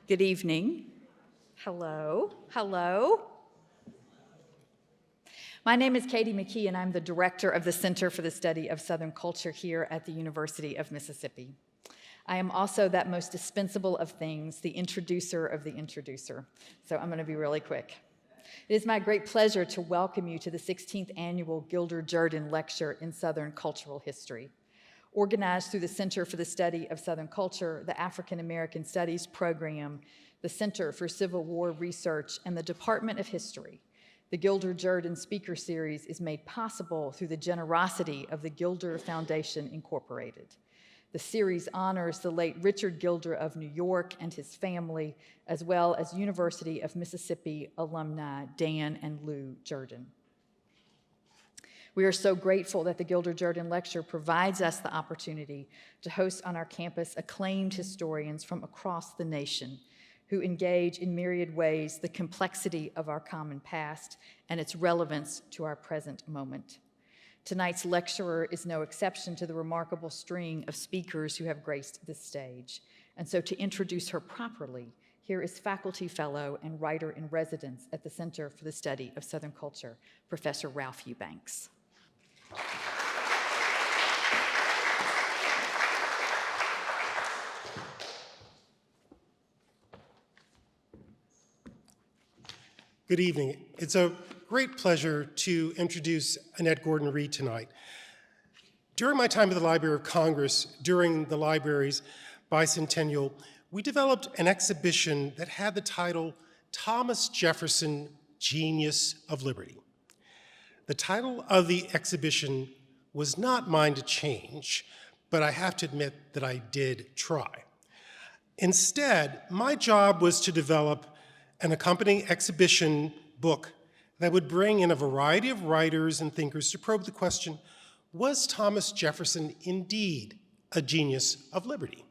Good evening. Hello. Hello. My name is Katie McKee, and I'm the director of the Center for the Study of Southern Culture here at the University of Mississippi. I am also that most dispensable of things, the introducer of the introducer. So I'm going to be really quick. It is my great pleasure to welcome you to the 16th Annual Gilder-Jordan Lecture in Southern Cultural History. Organized through the Center for the Study of Southern Culture, the African American Studies Program, the Center for Civil War Research, and the Department of History, the Gilder-Jordan Speaker Series is made possible through the generosity of the Gilder Foundation, Incorporated. The series honors the late Richard Gilder of New York and his family, as well as University of Mississippi alumni Dan and Lou Jordan. We are so grateful that the Gilder-Jordan Lecture provides us the opportunity to host on our campus acclaimed historians from across the nation who engage in myriad ways the complexity of our common past and its relevance to our present moment. Tonight's lecturer is no exception to the remarkable string of speakers who have graced this stage. And so to introduce her properly, here is faculty fellow and writer in residence at the Center for the Study of Southern Culture, Professor Ralph Eubanks. Good evening. It's a great pleasure to introduce Annette Gordon-Reed tonight. During my time at the Library of Congress, during the library's bicentennial, we developed an exhibition that had the title, Thomas Jefferson, Genius of Liberty. The title of the exhibition was not mine to change, but I have to admit that I did try. Instead, my job was to develop an accompanying exhibition book that would bring in a variety of writers and thinkers to probe the question, was Thomas Jefferson indeed a genius of liberty?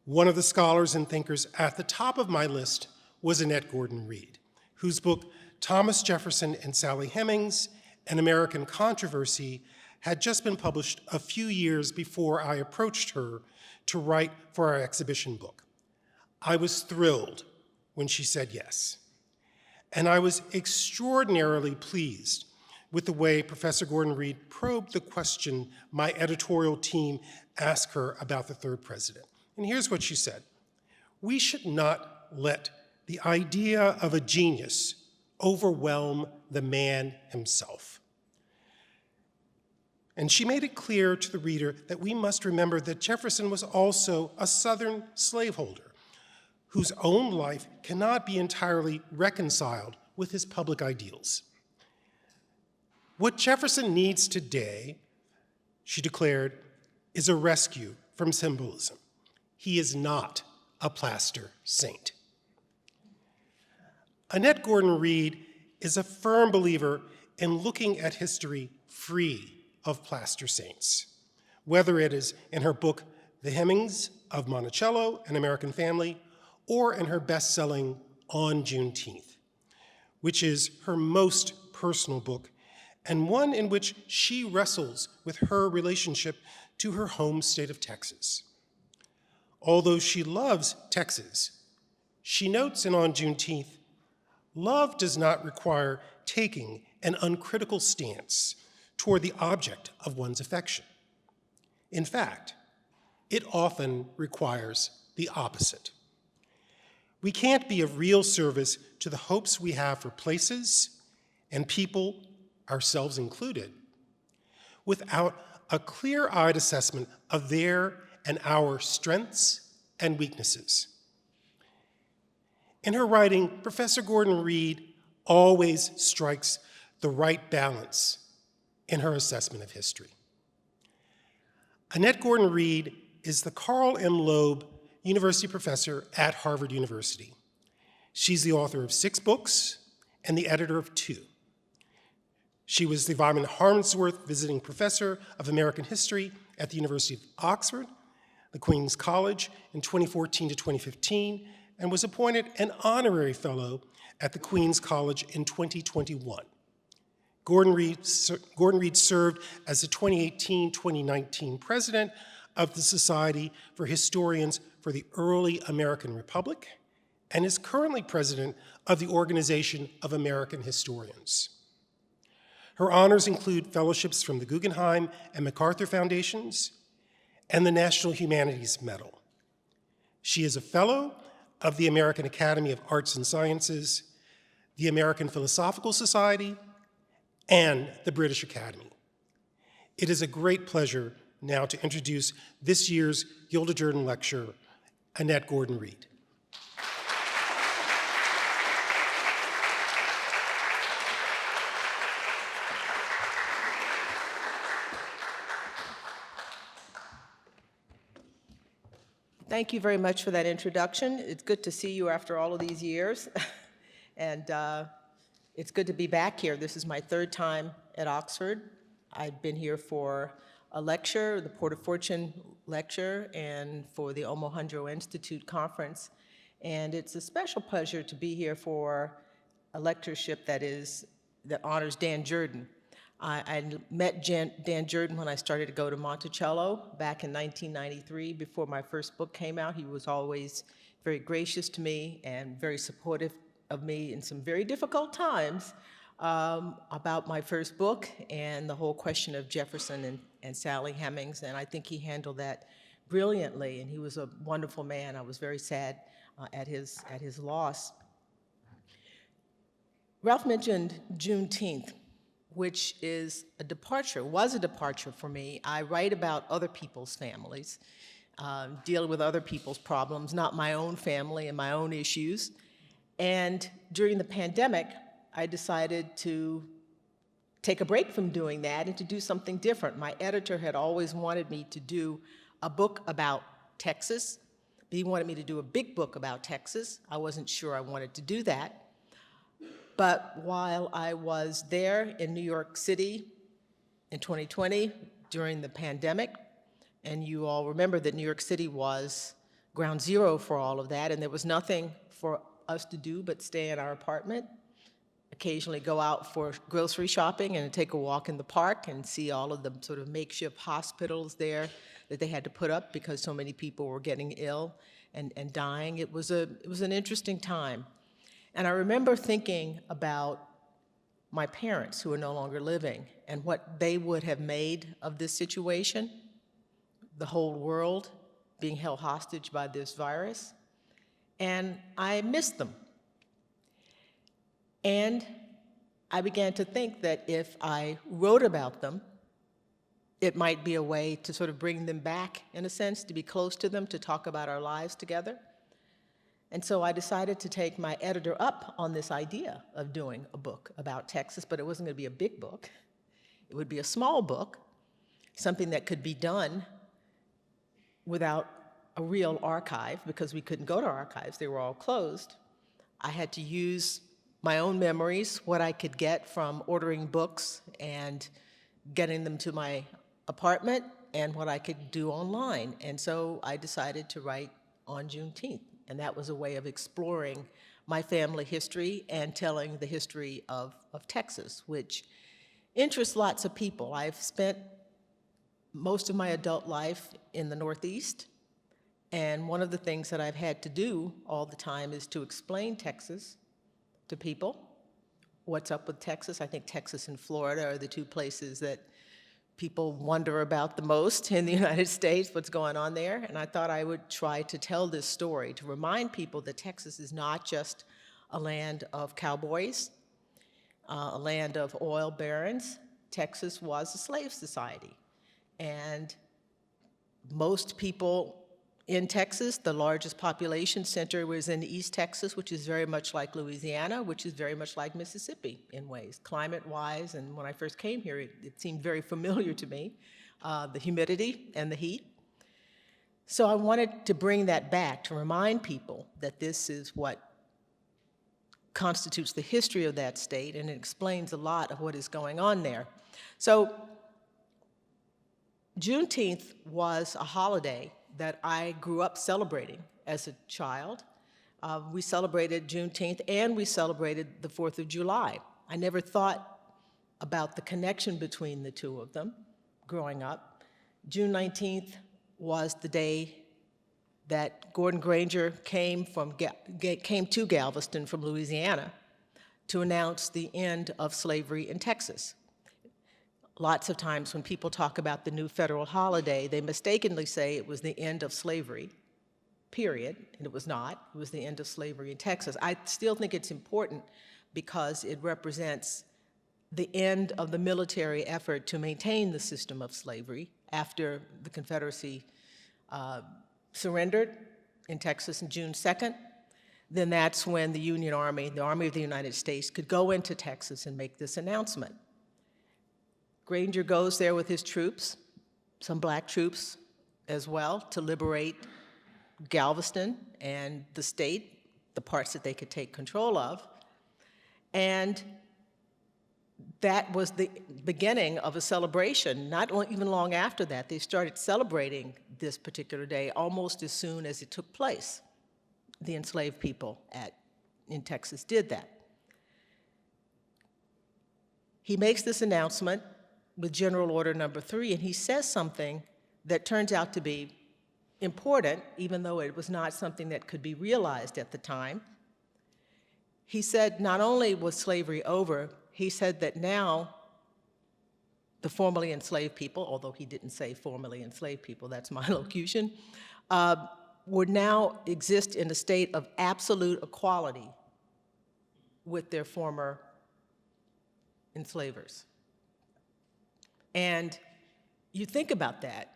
One of the scholars and thinkers at the top of my list was Annette Gordon-Reed, whose book, Thomas Jefferson and Sally Hemings, An American Controversy, had just been published a few years before I approached her to write for our exhibition book. I was thrilled when she said yes. And I was extraordinarily pleased with the way Professor Gordon-Reed probed the question my editorial team asked her about the third president. And here's what she said: we should not let the idea of a genius overwhelm the man himself. And she made it clear to the reader that we must remember that Jefferson was also a Southern slaveholder whose own life cannot be entirely reconciled with his public ideals. What Jefferson needs today, she declared, is a rescue from symbolism. He is not a plaster saint. Annette Gordon-Reed is a firm believer in looking at history free of plaster saints, whether it is in her book, The Hemingses of Monticello, An American Family, or in her bestselling On Juneteenth, which is her most personal book and one in which she wrestles with her relationship to her home state of Texas. Although she loves Texas, she notes in On Juneteenth, love does not require taking an uncritical stance toward the object of one's affection. In fact, it often requires the opposite. We can't be of real service to the hopes we have for places and people, ourselves included, without a clear-eyed assessment of their and our strengths and weaknesses. In her writing, Professor Gordon-Reed always strikes the right balance in her assessment of history. Annette Gordon-Reed is the Carl M. Loeb University Professor at Harvard University. She's the author of 6 books and the editor of 2. She was the Harmsworth Visiting Professor of American History at the University of Oxford, the Queen's College in 2014 to 2015, and was appointed an honorary fellow at the Queen's College in 2021. Gordon-Reed served as the 2018-2019 president of the Society for Historians for the Early American Republic, and is currently president of the Organization of American Historians. Her honors include fellowships from the Guggenheim and MacArthur Foundations and the National Humanities Medal. She is a fellow of the American Academy of Arts and Sciences, the American Philosophical Society, and the British Academy. It is a great pleasure now to introduce this year's Gilder-Jordan Lecture, Annette Gordon-Reed. Thank you very much for that introduction. It's good to see you after all of these years. And it's good to be back here. This is my third time at Oxford. I've been here for a lecture, the Port of Fortune lecture, and for the Omohundro Institute conference. And it's a special pleasure to be here for a lectureship that honors Dan Jordan. I met Dan Jordan when I started to go to Monticello back in 1993, before my first book came out. He was always very gracious to me and very supportive of me in some very difficult times about my first book and the whole question of Jefferson and Sally Hemings, and I think he handled that brilliantly, and he was a wonderful man. I was very sad at his loss. Ralph mentioned Juneteenth, which was a departure for me. I write about other people's families, dealing with other people's problems, not my own family and my own issues. And during the pandemic, I decided to take a break from doing that and to do something different. My editor had always wanted me to do a book about Texas, but he wanted me to do a big book about Texas. I wasn't sure I wanted to do that. But while I was there in New York City in 2020 during the pandemic, and you all remember that New York City was ground zero for all of that, and there was nothing for us to do but stay in our apartment, occasionally go out for grocery shopping and take a walk in the park and see all of the sort of makeshift hospitals there that they had to put up because so many people were getting ill and dying. It was an interesting time. And I remember thinking about my parents who are no longer living and what they would have made of this situation, the whole world being held hostage by this virus. And I missed them. And I began to think that if I wrote about them, it might be a way to sort of bring them back, in a sense, to be close to them, to talk about our lives together. And so I decided to take my editor up on this idea of doing a book about Texas, but it wasn't going to be a big book. It would be a small book, something that could be done without a real archive, because we couldn't go to archives. They were all closed. I had to use my own memories, what I could get from ordering books and getting them to my apartment, and what I could do online. And so I decided to write On Juneteenth. And that was a way of exploring my family history and telling the history of Texas, which interests lots of people. I've spent most of my adult life in the Northeast, and one of the things that I've had to do all the time is to explain Texas to people. What's up with Texas? I think Texas and Florida are the two places that people wonder about the most in the United States, what's going on there. And I thought I would try to tell this story to remind people that Texas is not just a land of cowboys, a land of oil barons. Texas was a slave society. And most people in Texas, the largest population center was in East Texas, which is very much like Louisiana, which is very much like Mississippi in ways, climate-wise. And when I first came here, it seemed very familiar to me, the humidity and the heat. So I wanted to bring that back to remind people that this is what constitutes the history of that state, and it explains a lot of what is going on there. So Juneteenth was a holiday that I grew up celebrating as a child. We celebrated Juneteenth and we celebrated the 4th of July. I never thought about the connection between the two of them growing up. June 19th was the day that Gordon Granger came to Galveston from Louisiana to announce the end of slavery in Texas. Lots of times when people talk about the new federal holiday, they mistakenly say it was the end of slavery, period, and it was not. It was the end of slavery in Texas. I still think it's important because it represents the end of the military effort to maintain the system of slavery after the Confederacy surrendered in Texas on June 2nd. Then that's when the Union Army, the Army of the United States, could go into Texas and make this announcement. Granger goes there with his troops, some black troops as well, to liberate Galveston and the state, the parts that they could take control of. And that was the beginning of a celebration. Not even long after that, they started celebrating this particular day almost as soon as it took place. The enslaved people in Texas did that. He makes this announcement with General Order Number 3, and he says something that turns out to be important, even though it was not something that could be realized at the time. He said not only was slavery over, he said that now the formerly enslaved people, although he didn't say formerly enslaved people, that's my locution, would now exist in a state of absolute equality with their former enslavers. And you think about that.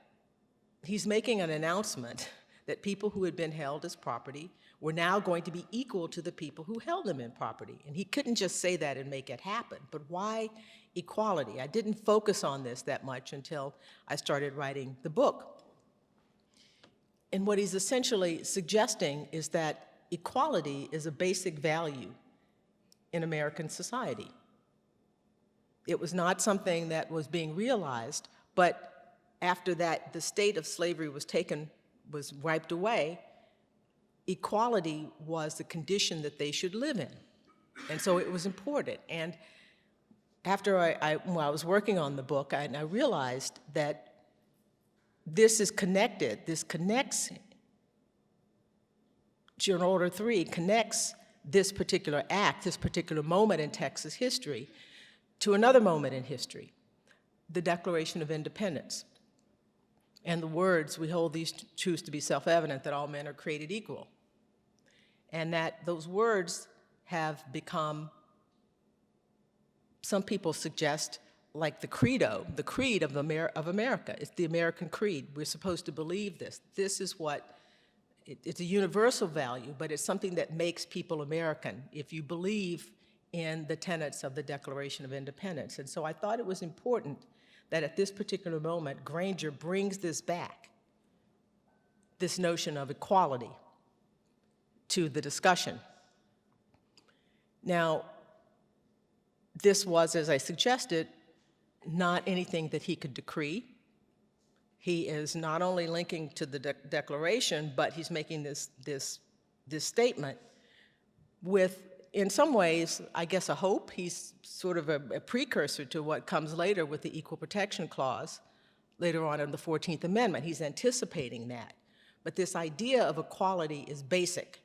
He's making an announcement that people who had been held as property were now going to be equal to the people who held them in property. And he couldn't just say that and make it happen. But why equality? I didn't focus on this that much until I started writing the book. And what he's essentially suggesting is that equality is a basic value in American society. It was not something that was being realized, but after that, the state of slavery was wiped away, equality was the condition that they should live in. And so it was important. And after I was working on the book, I realized that this is connected. This connects, General Order 3 connects this particular act, this particular moment in Texas history, to another moment in history, the Declaration of Independence. And the words, we hold these truths to be self-evident, that all men are created equal. And that those words have become, some people suggest, like the credo, the creed of America. It's the American creed. We're supposed to believe this. This is what, it's a universal value, but it's something that makes people American if you believe in the tenets of the Declaration of Independence. And so I thought it was important that at this particular moment, Granger brings this back, this notion of equality, to the discussion. Now, this was, as I suggested, not anything that he could decree. He is not only linking to the Declaration, but he's making this statement with, in some ways, I guess, a hope. He's sort of a precursor to what comes later with the Equal Protection Clause, later on in the 14th Amendment. He's anticipating that. But this idea of equality is basic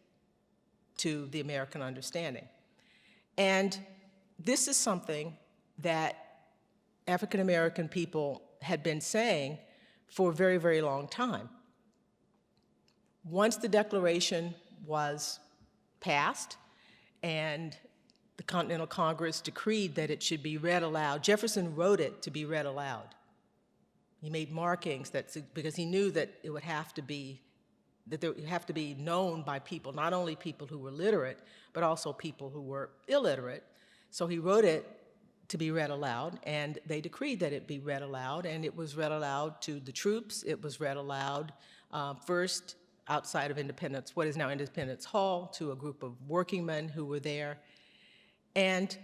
to the American understanding. And this is something that African American people had been saying for a very, very long time. Once the Declaration was passed and the Continental Congress decreed that it should be read aloud, Jefferson wrote it to be read aloud. He made markings because he knew that it would have to be, that it would have to be known by people, not only people who were literate, but also people who were illiterate. So he wrote it to be read aloud, and they decreed that it be read aloud, and it was read aloud to the troops. It was read aloud first outside of Independence, what is now Independence Hall, to a group of working men who were there. And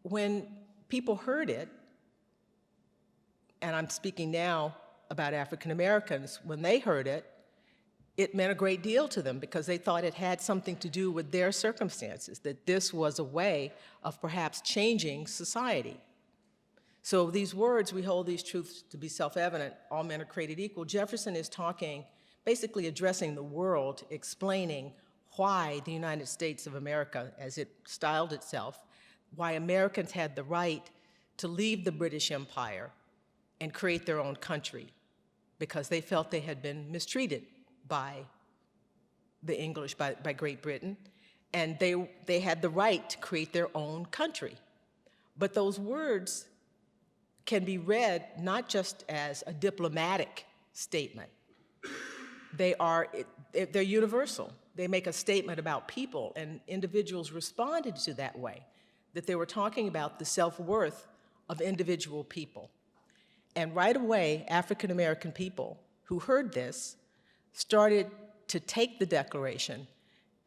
when people heard it, and I'm speaking now about African Americans, when they heard it, it meant a great deal to them because they thought it had something to do with their circumstances, that this was a way of perhaps changing society. So these words, we hold these truths to be self-evident, all men are created equal. Jefferson is talking, basically addressing the world, explaining why the United States of America, as it styled itself, why Americans had the right to leave the British Empire and create their own country, because they felt they had been mistreated by the English, by Great Britain, and they had the right to create their own country. But those words can be read not just as a diplomatic statement. They're universal. They make a statement about people, and individuals responded to that way, that they were talking about the self-worth of individual people. And right away, African American people who heard this started to take the Declaration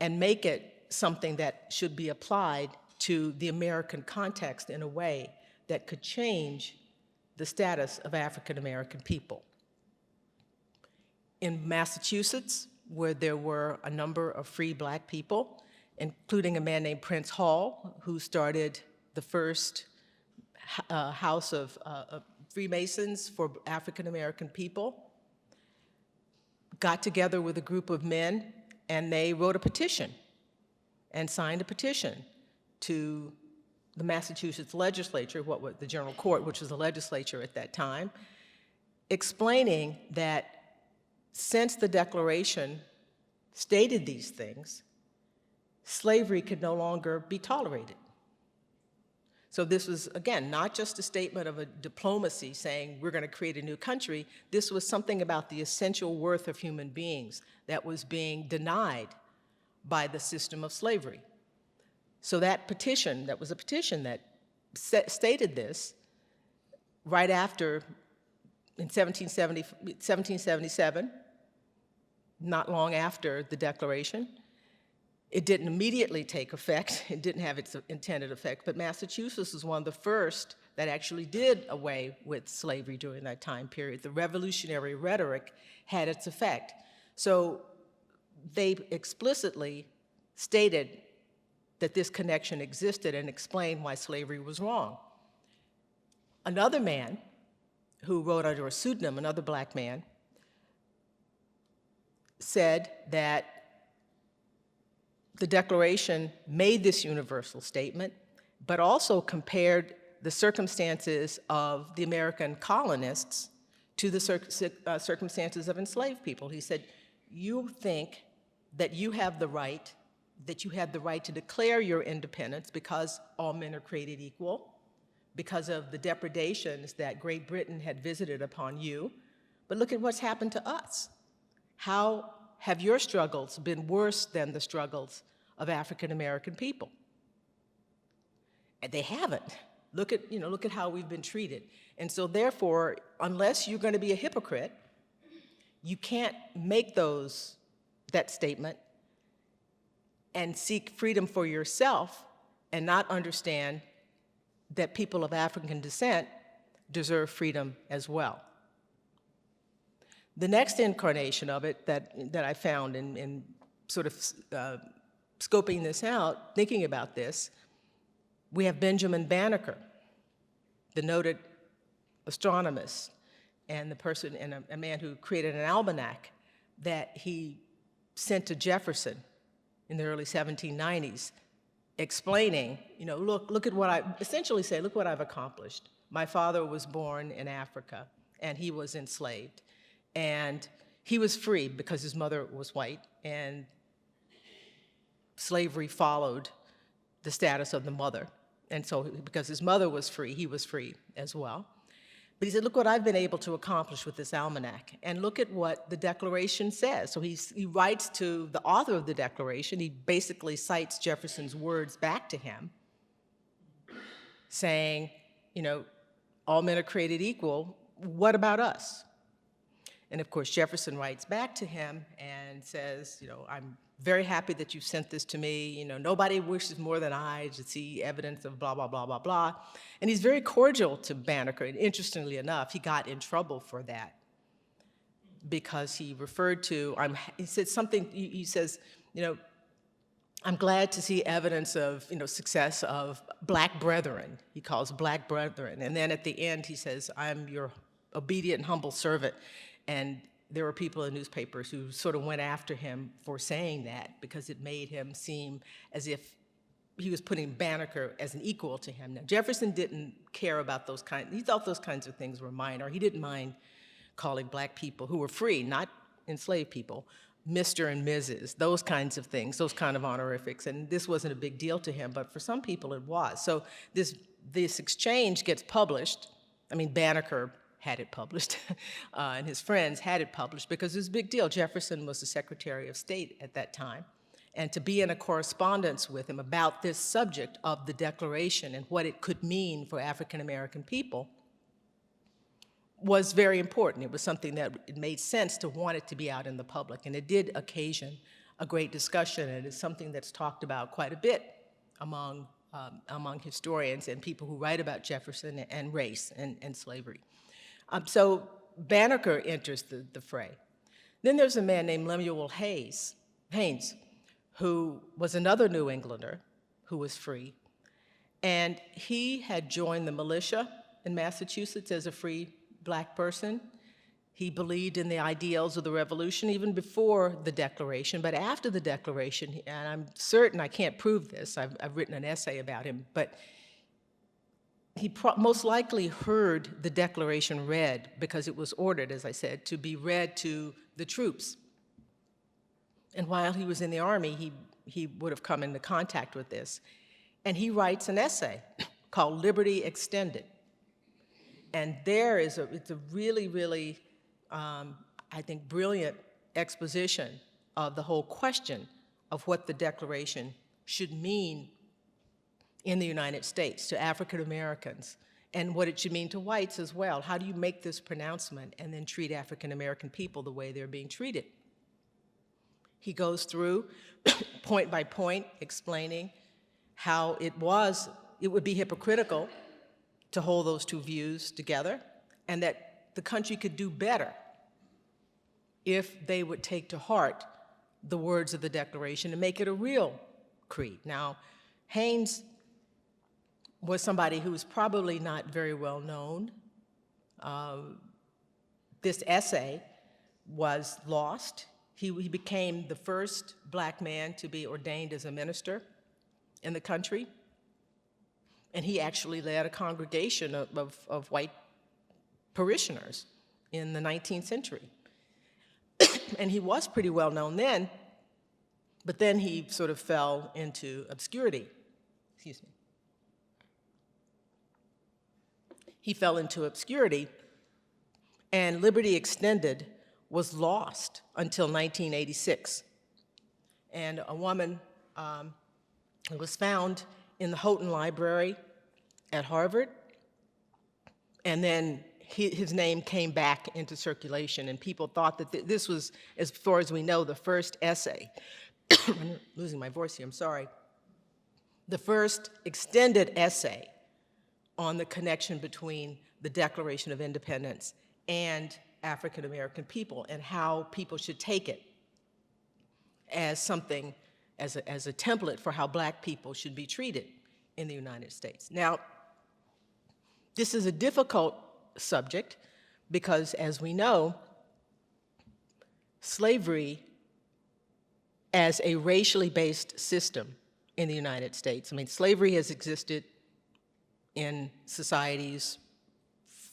and make it something that should be applied to the American context in a way that could change the status of African American people. In Massachusetts, where there were a number of free Black people, including a man named Prince Hall, who started the first house of Freemasons for African American people, got together with a group of men, and they wrote a petition and signed a petition to the Massachusetts legislature, what was the General Court, which was the legislature at that time, explaining that since the Declaration stated these things, slavery could no longer be tolerated. So this was, again, not just a statement of a diplomacy saying we're going to create a new country. This was something about the essential worth of human beings that was being denied by the system of slavery. So that petition, that was a petition that stated this right after, in 1777, not long after the Declaration. It didn't immediately take effect. It didn't have its intended effect, but Massachusetts was one of the first that actually did away with slavery during that time period. The revolutionary rhetoric had its effect. So they explicitly stated that this connection existed and explained why slavery was wrong. Another man who wrote under a pseudonym, another Black man, said that the Declaration made this universal statement, but also compared the circumstances of the American colonists to the circumstances of enslaved people. He said, you think that you have the right, that you had the right to declare your independence because all men are created equal, because of the depredations that Great Britain had visited upon you, but look at what's happened to us. How have your struggles been worse than the struggles of African American people? And they haven't. Look at how we've been treated. And so therefore, unless you're going to be a hypocrite, you can't make that statement and seek freedom for yourself and not understand that people of African descent deserve freedom as well. The next incarnation of it that I found in sort of scoping this out, thinking about this, we have Benjamin Banneker, the noted astronomist, and a man who created an almanac that he sent to Jefferson in the early 1790s, explaining, look at what look what I've accomplished. My father was born in Africa, and he was enslaved. And he was free because his mother was white, and slavery followed the status of the mother. And so because his mother was free, he was free as well. But he said, look what I've been able to accomplish with this almanac, and look at what the Declaration says. So he writes to the author of the Declaration. He basically cites Jefferson's words back to him, saying, all men are created equal. What about us? And of course, Jefferson writes back to him and says, I'm very happy that you sent this to me. Nobody wishes more than I to see evidence of blah, blah, blah, blah, blah. And he's very cordial to Banneker. And interestingly enough, he got in trouble for that because he referred to, he said something, he says, I'm glad to see evidence of, success of black brethren. He calls black brethren. And then at the end, he says, I'm your obedient and humble servant. And there were people in newspapers who sort of went after him for saying that because it made him seem as if he was putting Banneker as an equal to him. Now, Jefferson didn't care about those kinds, he thought those kinds of things were minor. He didn't mind calling black people who were free, not enslaved people, Mr. and Mrs., those kinds of things, those kind of honorifics, and this wasn't a big deal to him, but for some people it was. So this exchange gets published. I mean, Banneker had it published, and his friends had it published because it was a big deal. Jefferson was the Secretary of State at that time, and to be in a correspondence with him about this subject of the Declaration and what it could mean for African American people was very important. It was something that it made sense to want it to be out in the public, and it did occasion a great discussion, and it's something that's talked about quite a bit among historians and people who write about Jefferson and race and slavery. So Banneker enters the fray. Then there's a man named Lemuel Haynes, who was another New Englander who was free, and he had joined the militia in Massachusetts as a free black person. He believed in the ideals of the Revolution even before the Declaration, but after the Declaration, and I'm certain, I can't prove this, I've written an essay about him, but he most likely heard the Declaration read because it was ordered, as I said, to be read to the troops. And while he was in the Army, he would have come into contact with this. And he writes an essay called Liberty Extended. And there it's a really, really, I think, brilliant exposition of the whole question of what the Declaration should mean in the United States to African Americans, and what it should mean to whites as well. How do you make this pronouncement and then treat African American people the way they're being treated? He goes through point by point explaining how it would be hypocritical to hold those two views together, and that the country could do better if they would take to heart the words of the Declaration and make it a real creed. Now, Haynes was somebody who was probably not very well known. This essay was lost. He became the first black man to be ordained as a minister in the country. And he actually led a congregation of white parishioners in the 19th century. And he was pretty well known then, but then he sort of fell into obscurity. Excuse me. He fell into obscurity, and Liberty Extended was lost until 1986. And a woman was found in the Houghton Library at Harvard, and then his name came back into circulation, and people thought that this was, as far as we know, the first essay. I'm losing my voice here, I'm sorry. The first extended essay on the connection between the Declaration of Independence and African American people, and how people should take it as something, as a template for how black people should be treated in the United States. Now, this is a difficult subject because, as we know, slavery as a racially based system in the United States, I mean, slavery has existed in societies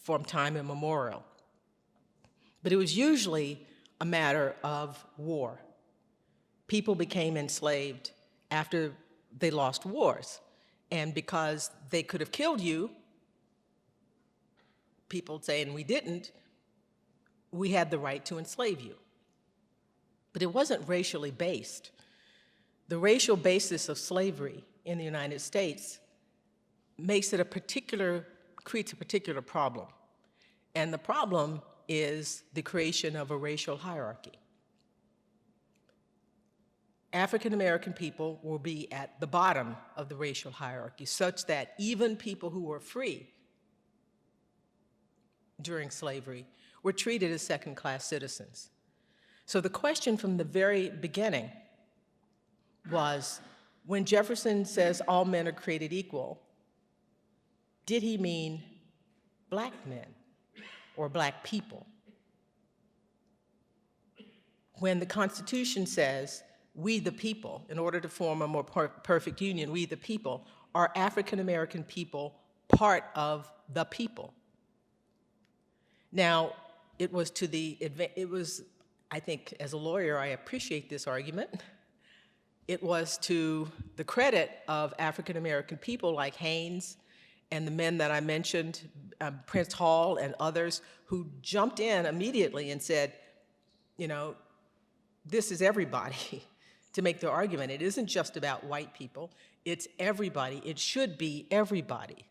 from time immemorial, but it was usually a matter of war. People became enslaved after they lost wars, and because they could have killed you, people say, and we didn't, we had the right to enslave you. But it wasn't racially based. The racial basis of slavery in the United States makes it creates a particular problem. And the problem is the creation of a racial hierarchy. African American people will be at the bottom of the racial hierarchy, such that even people who were free during slavery were treated as second-class citizens. So the question from the very beginning was, When Jefferson says all men are created equal, did he mean black men or black people? When the Constitution says, we the people, in order to form a more perfect union, we the people, are African American people part of the people? Now, I think as a lawyer, I appreciate this argument. It was to the credit of African American people like Haynes and the men that I mentioned, Prince Hall and others, who jumped in immediately and said, you know, this is everybody, to make their argument. It isn't just about white people, it's everybody. It should be everybody.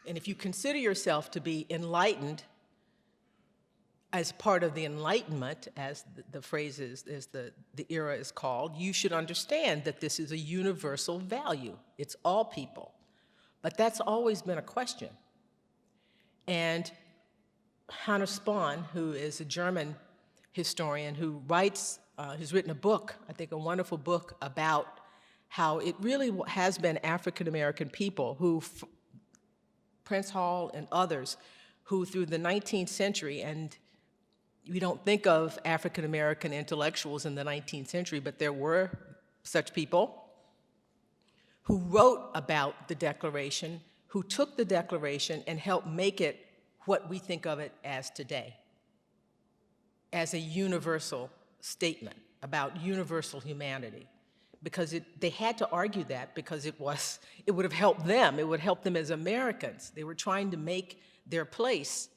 And if you consider yourself to be enlightened as part of the Enlightenment, as the phrase is, as the era is called, you should understand that this is a universal value. It's all people. But that's always been a question. And Hannah Spahn, who is a German historian who has written a book, I think a wonderful book, about how it really has been African American people who, Prince Hall and others, who through the 19th century, and we don't think of African American intellectuals in the 19th century, but there were such people who wrote about the Declaration, who took the Declaration and helped make it what we think of it as today, as a universal statement about universal humanity. Because they had to argue that because it would have helped them. It would help them as Americans. They were trying to make their place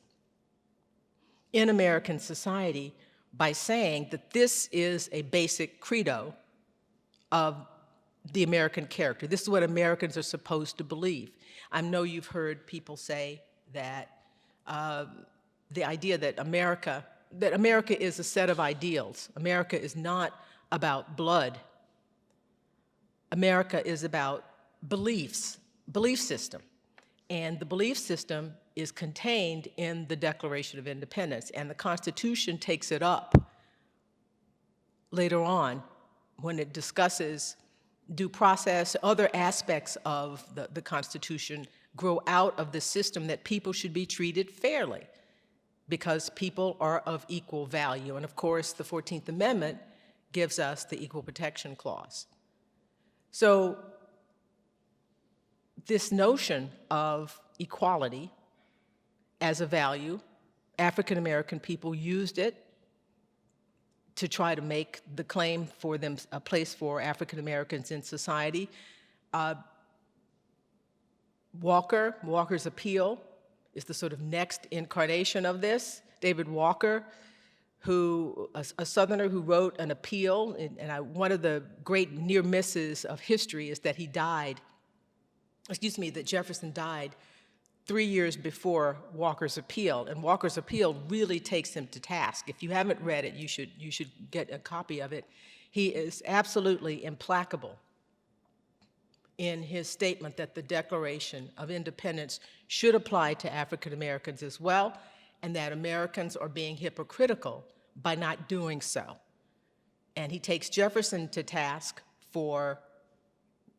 in American society by saying that this is a basic credo of the American character. This is what Americans are supposed to believe. I know you've heard people say that the idea that America is a set of ideals. America is not about blood. America is about beliefs, belief system. And the belief system is contained in the Declaration of Independence, and the Constitution takes it up later on when it discusses due process. Other aspects of the Constitution grow out of the system that people should be treated fairly because people are of equal value. And of course, the 14th Amendment gives us the Equal Protection Clause. So this notion of equality as a value, African American people used it to try to make the claim for them a place for African Americans in society. Walker's appeal is the sort of next incarnation of this. David Walker, a Southerner who wrote an appeal, and one of the great near misses of history is that that Jefferson died 3 years before Walker's appeal, and Walker's appeal really takes him to task. If you haven't read it, you should get a copy of it. He is absolutely implacable in his statement that the Declaration of Independence should apply to African Americans as well, and that Americans are being hypocritical by not doing so. And he takes Jefferson to task for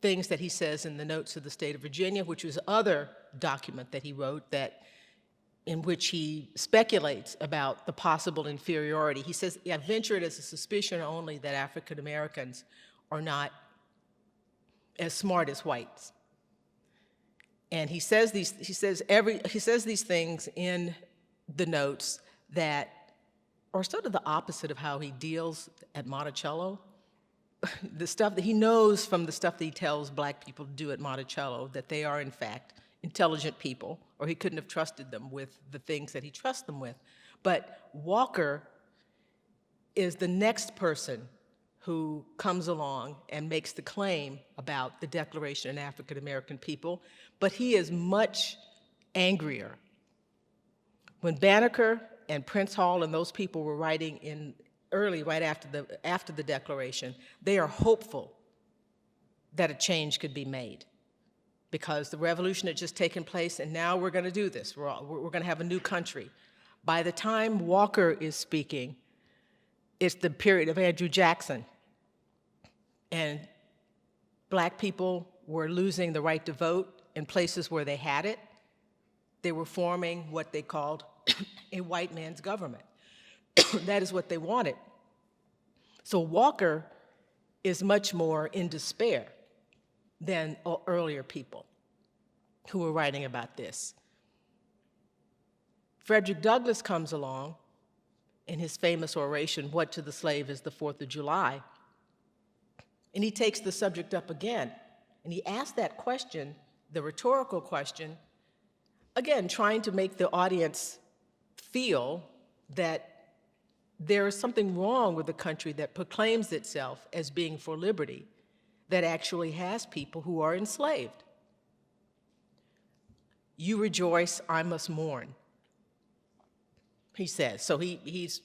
things that he says in the Notes of the State of Virginia, which was other document that he wrote in which he speculates about the possible inferiority. He says, I venture it as a suspicion only that African Americans are not as smart as whites. And he says these things in the notes that are sort of the opposite of how he deals at Monticello. The stuff that he knows from the stuff that he tells black people to do at Monticello, that they are in fact intelligent people, or he couldn't have trusted them with the things that he trusts them with. But Walker is the next person who comes along and makes the claim about the Declaration and African American people, but he is much angrier. When Banneker and Prince Hall and those people were writing right after the Declaration, they are hopeful that a change could be made because the revolution had just taken place, and now we're going to do this. We're going to have a new country. By the time Walker is speaking, it's the period of Andrew Jackson. and Black people were losing the right to vote in places where they had it. They were forming what they called a white man's government. That is what they wanted. So Walker is much more in despair than earlier people who were writing about this. Frederick Douglass comes along in his famous oration, What to the Slave is the 4th of July, and he takes the subject up again, and he asks that question, the rhetorical question, again, trying to make the audience feel that there is something wrong with a country that proclaims itself as being for liberty, that actually has people who are enslaved. You rejoice, I must mourn, he says. So he's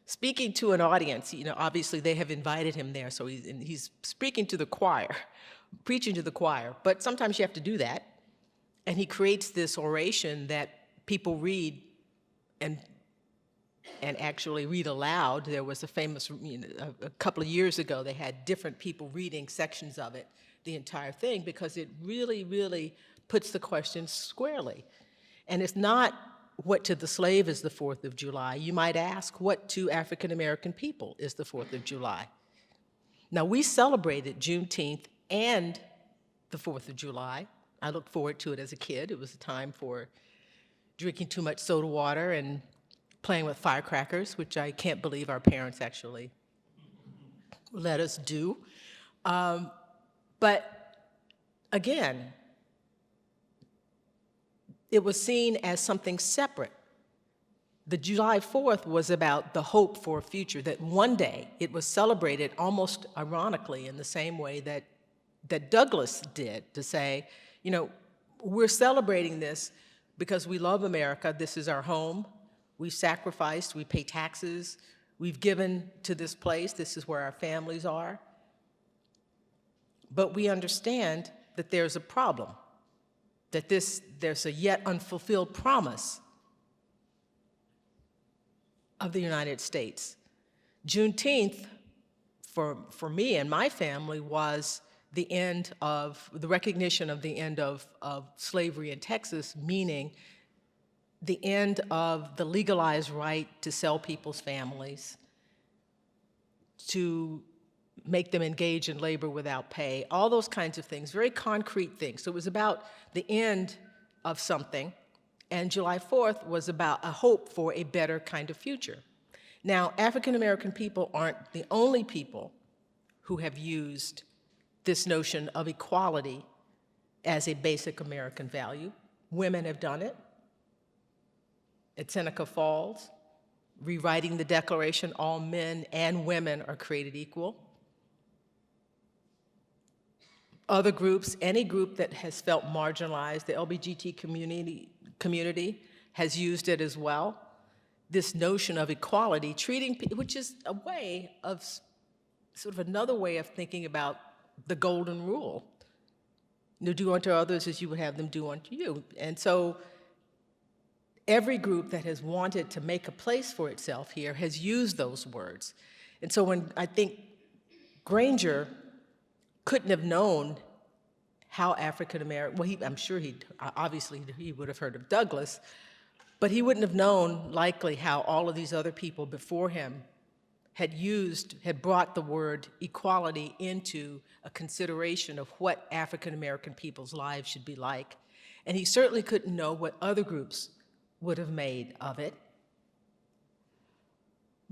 speaking to an audience. You know, obviously they have invited him there, so he's speaking to the choir, preaching to the choir, but sometimes you have to do that. And he creates this oration that people read and actually read aloud. There was a famous, a couple of years ago, they had different people reading sections of it, the entire thing, because it really, really puts the question squarely. And it's not what to the slave is the 4th of July. You might ask, what to African American people is the 4th of July? Now, we celebrated Juneteenth and the 4th of July. I looked forward to it as a kid. It was a time for drinking too much soda water and playing with firecrackers, which I can't believe our parents actually let us do. But again, it was seen as something separate. The July 4th was about the hope for a future, that one day it was celebrated almost ironically in the same way that Douglass did, to say, you know, we're celebrating this because we love America, this is our home, we've sacrificed, we pay taxes, we've given to this place, this is where our families are. But we understand that there's a problem, that there's a yet unfulfilled promise of the United States. Juneteenth, for me and my family, was the end of, the recognition of the end of slavery in Texas, meaning the end of the legalized right to sell people's families, to make them engage in labor without pay, all those kinds of things, very concrete things. So it was about the end of something, and July 4th was about a hope for a better kind of future. Now, African American people aren't the only people who have used this notion of equality as a basic American value. Women have done it. At Seneca Falls, rewriting the Declaration, all men and women are created equal. Other groups, any group that has felt marginalized, the LGBT community has used it as well. This notion of equality, treating people, which is a way of, sort of another way of thinking about the golden rule. You do unto others as you would have them do unto you. And so every group that has wanted to make a place for itself here has used those words. And so when I think Granger couldn't have known how African American, well, I'm sure obviously he would have heard of Douglass, but he wouldn't have known likely how all of these other people before him had brought the word equality into a consideration of what African American people's lives should be like. And he certainly couldn't know what other groups would have made of it.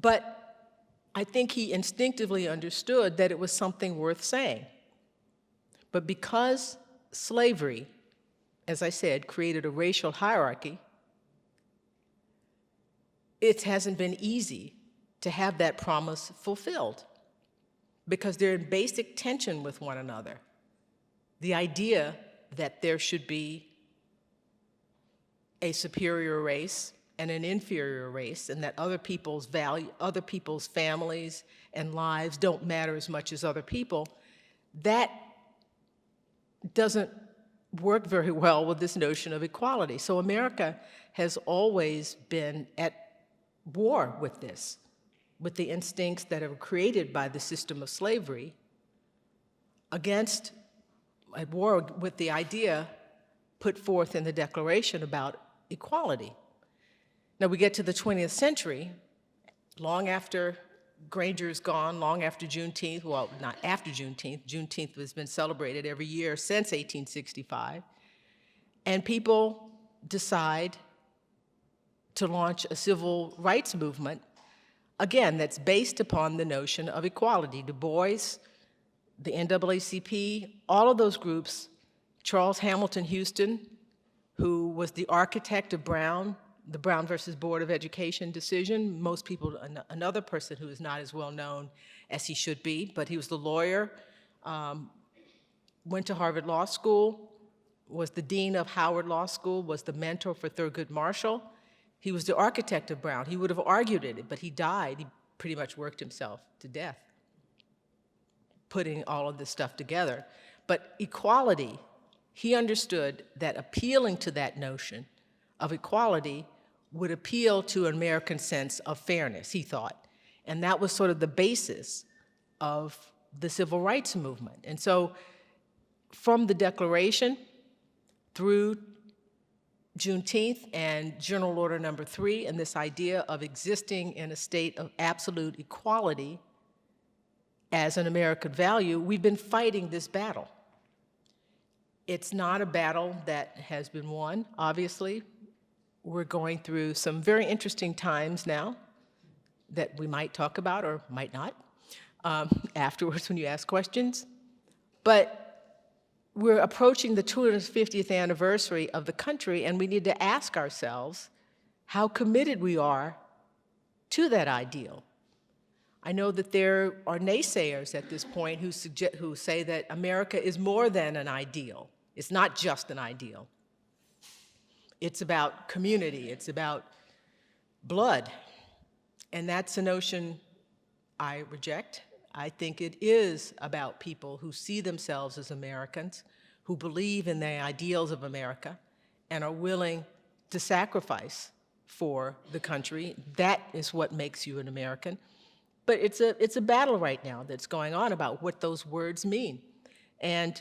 But I think he instinctively understood that it was something worth saying. But because slavery, as I said, created a racial hierarchy, it hasn't been easy to have that promise fulfilled, because they're in basic tension with one another. The idea that there should be a superior race and an inferior race, and that other people's families and lives don't matter as much as other people, that doesn't work very well with this notion of equality. So America has always been at war with this, with the instincts that are created by the system of slavery at war with the idea put forth in the Declaration about equality. Now we get to the 20th century, long after Granger's gone, long after Juneteenth, well, not after Juneteenth, Juneteenth has been celebrated every year since 1865, and people decide to launch a civil rights movement, again, that's based upon the notion of equality. Du Bois, the NAACP, all of those groups, Charles Hamilton Houston, who was the architect of Brown, the Brown versus Board of Education decision. Most people, another person who is not as well known as he should be, but he was the lawyer, went to Harvard Law School, was the dean of Howard Law School, was the mentor for Thurgood Marshall. He was the architect of Brown. He would have argued it, but he died. He pretty much worked himself to death, putting all of this stuff together. But equality, he understood that appealing to that notion of equality would appeal to an American sense of fairness, he thought. And that was sort of the basis of the civil rights movement. And so from the Declaration through Juneteenth and General Order Number 3 and this idea of existing in a state of absolute equality as an American value, we've been fighting this battle. It's not a battle that has been won, obviously. We're going through some very interesting times now that we might talk about or might not afterwards when you ask questions. But we're approaching the 250th anniversary of the country, and we need to ask ourselves how committed we are to that ideal. I know that there are naysayers at this point who say that America is more than an ideal. It's not just an ideal. It's about community, it's about blood. And that's a notion I reject. I think it is about people who see themselves as Americans, who believe in the ideals of America, and are willing to sacrifice for the country. That is what makes you an American. But it's a battle right now that's going on about what those words mean. And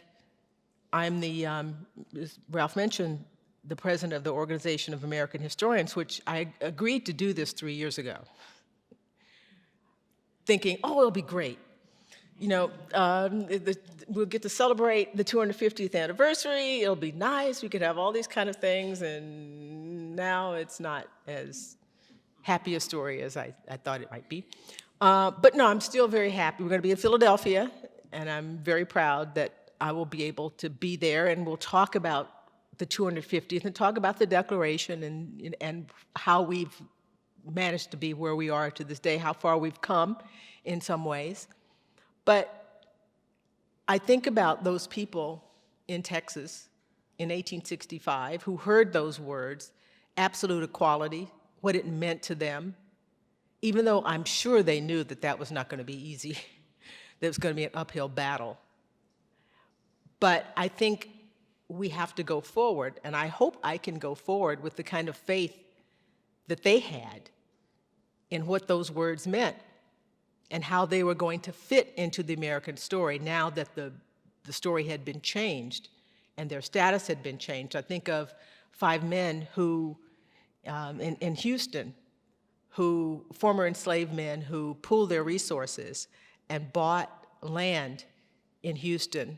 I'm the, as Ralph mentioned, the president of the Organization of American Historians, which I agreed to do this 3 years ago, thinking, oh, it'll be great. You know, we'll get to celebrate the 250th anniversary, it'll be nice, we could have all these kind of things, and now it's not as happy a story as I thought it might be. But no, I'm still very happy. We're gonna be in Philadelphia, and I'm very proud that I will be able to be there, and we'll talk about the 250th and talk about the Declaration and how we've managed to be where we are to this day, how far we've come in some ways. But I think about those people in Texas in 1865 who heard those words, absolute equality, what it meant to them, even though I'm sure they knew that that was not going to be easy, that it was going to be an uphill battle. But I think we have to go forward, and I hope I can go forward with the kind of faith that they had in what those words meant and how they were going to fit into the American story now that the story had been changed and their status had been changed. I think of 5 men who, in Houston, who, former enslaved men who pooled their resources and bought land in Houston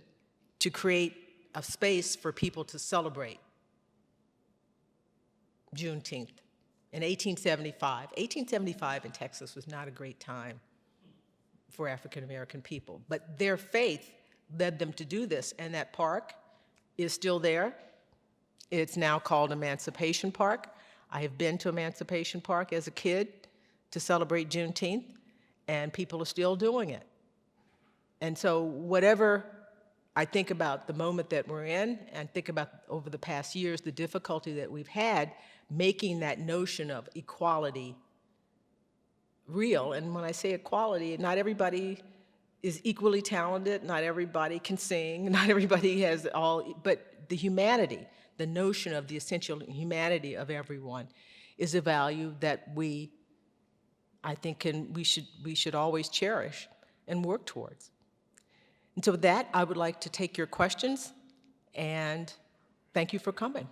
to create a space for people to celebrate Juneteenth in 1875. 1875 in Texas was not a great time for African American people, but their faith led them to do this, and that park is still there. It's now called Emancipation Park. I have been to Emancipation Park as a kid to celebrate Juneteenth, and people are still doing it. And so whatever I think about the moment that we're in and think about over the past years, the difficulty that we've had making that notion of equality real. And when I say equality, not everybody is equally talented, not everybody can sing, not everybody has all, but the humanity, the notion of the essential humanity of everyone is a value that I think we should always cherish and work towards. And so with that, I would like to take your questions, and thank you for coming.